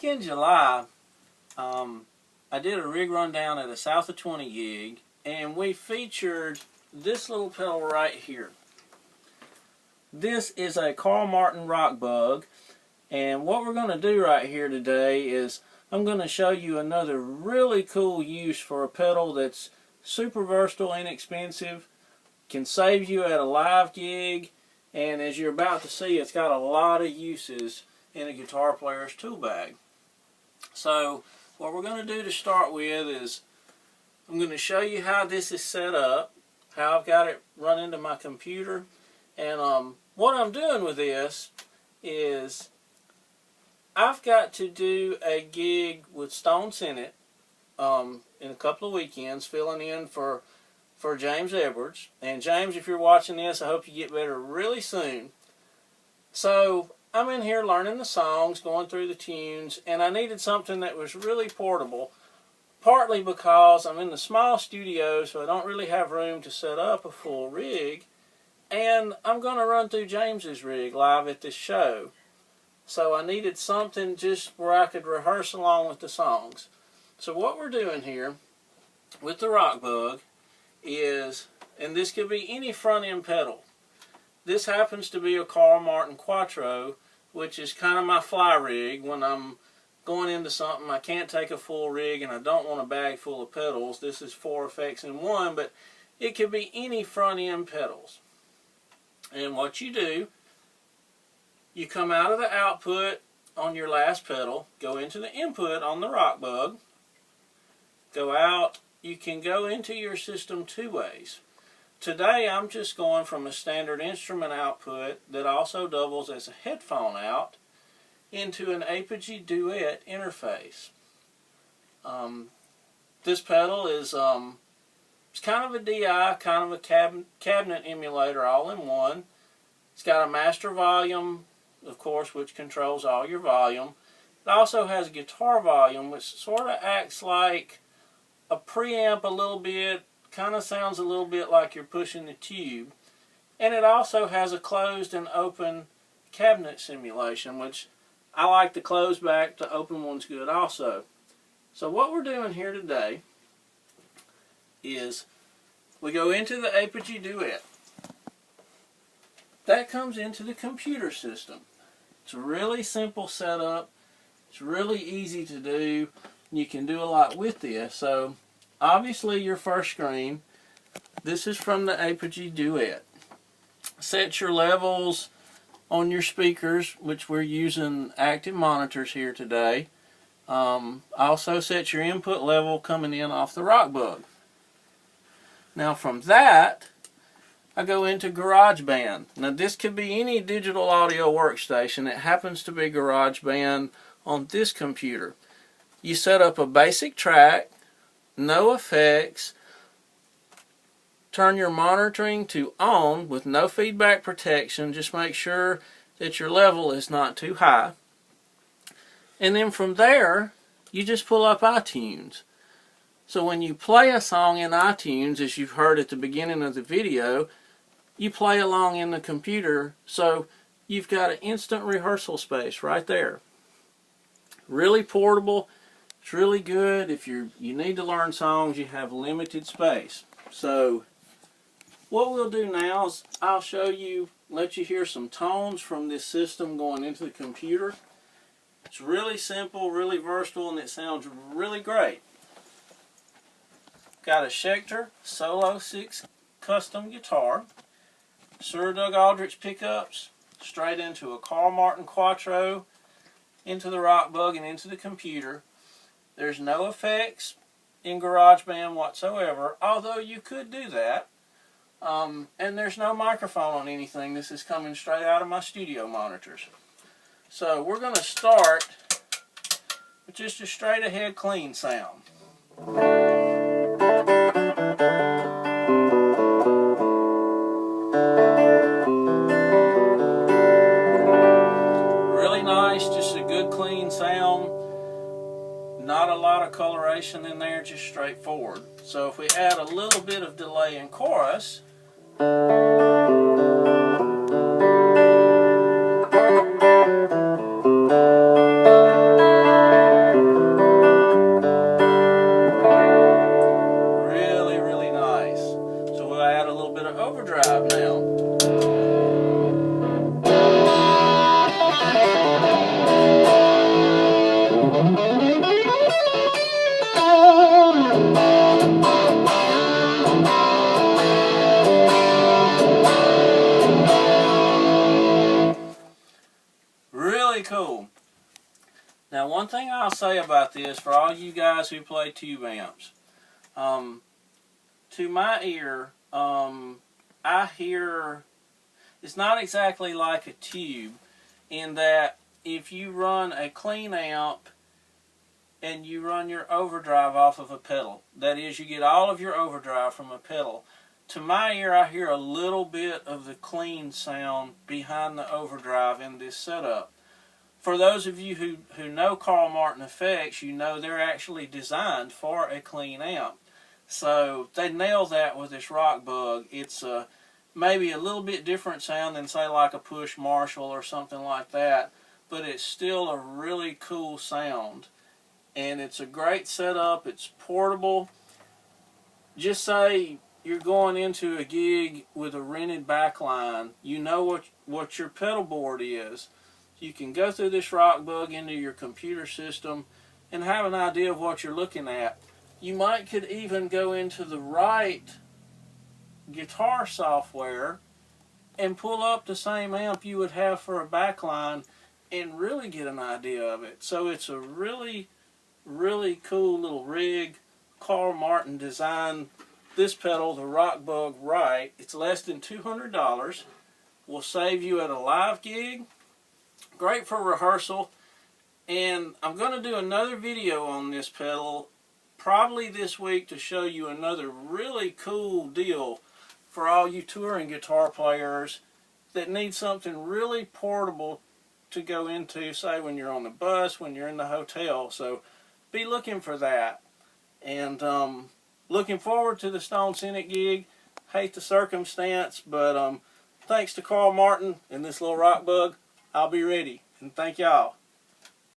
back in July, I did a rig rundown at a South of 20 gig, and we featured this little pedal right here. This is a Carl Martin Rock Bug, and what we're going to do right here today is I'm going to show you another really cool use for a pedal that's super versatile, inexpensive, can save you at a live gig, and as you're about to see, it's got a lot of uses in a guitar player's tool bag. So what we're going to do to start with is I'm going to show you how this is set up, how I've got it run into my computer, and what I'm doing with this is I've got to do a gig with Stone Senate in a couple of weekends, filling in for James Edwards. And James, if you're watching this, I hope you get better really soon. So I'm in here learning the songs, going through the tunes, and I needed something that was really portable, partly because I'm in the small studio, so I don't really have room to set up a full rig, and I'm going to run through James's rig live at this show. So I needed something just where I could rehearse along with the songs. So what we're doing here with the Rock Bug is, and this could be any front end pedal. This happens to be a Carl Martin Quattro, which is kind of my fly rig when I'm going into something I can't take a full rig and I don't want a bag full of pedals. This is 4 effects in one, but it could be any front end pedals. And what you do, you come out of the output on your last pedal, go into the input on the Rock Bug, go out. You can go into your system two ways. Today I'm just going from a standard instrument output that also doubles as a headphone out into an Apogee Duet interface. This pedal is it's kind of a DI, kind of a cabinet emulator all in one. It's got a master volume, of course, which controls all your volume. It also has a guitar volume, which sort of acts like a preamp a little bit, kind of sounds a little bit like you're pushing the tube. And it also has a closed and open cabinet simulation, which I like the closed back, the open one's good also. So what we're doing here today is we go into the Apogee Duet. That comes into the computer system. It's a really simple setup. It's really easy to do. You can do a lot with this. So obviously your first screen, this is from the Apogee Duet. Set your levels on your speakers, which we're using active monitors here today. Also set your input level coming in off the Rock Bug. Now from that, I go into Garageband. Now this could be any digital audio workstation. It happens to be Garageband on this computer. You set up a basic track, no effects, turn your monitoring to on with no feedback protection. Just make sure that your level is not too high. And then from there, you just pull up iTunes. So when you play a song in iTunes, as you've heard at the beginning of the video, you play along in the computer, so you've got an instant rehearsal space right there. Really portable. It's really good if you need to learn songs, you have limited space. So what we'll do now is I'll show you, let you hear some tones from this system going into the computer. It's really simple, really versatile, and it sounds really great. Got a Schecter Solo 6 custom guitar, Sir Doug Aldrich pickups, straight into a Carl Martin Quattro, into the Rock Bug and into the computer. There's no effects in Garageband whatsoever, although you could do that. And there's no microphone on anything. This is coming straight out of my studio monitors. So we're going to start with just a straight ahead clean sound. Really nice, just a good clean sound. Not a lot of coloration in there, just straightforward. So if we add a little bit of delay in chorus, I'll say about this for all you guys who play tube amps. To my ear, I hear it's not exactly like a tube in that if you run a clean amp and you run your overdrive off of a pedal, that is, you get all of your overdrive from a pedal, to my ear I hear a little bit of the clean sound behind the overdrive in this setup. For those of you who know Carl Martin effects, you know they're actually designed for a clean amp. So they nail that with this Rock Bug. It's maybe a little bit different sound than, say, like a push Marshall or something like that, but it's still a really cool sound. And it's a great setup. It's portable. Just say you're going into a gig with a rented backline. You know what your pedal board is. You can go through this Rock Bug into your computer system and have an idea of what you're looking at. You could even go into the right guitar software and pull up the same amp you would have for a backline and really get an idea of it. So it's a really, really cool little rig. Carl Martin designed this pedal, the Rock Bug, right. It's less than $200. Will save you at a live gig. Great for rehearsal. And I'm going to do another video on this pedal probably this week to show you another really cool deal for all you touring guitar players that need something really portable to go into, say, when you're on the bus, when you're in the hotel. So be looking for that. And looking forward to the Stone Senate gig. Hate the circumstance, but thanks to Carl Martin and this little Rock Bug, I'll be ready. And thank y'all.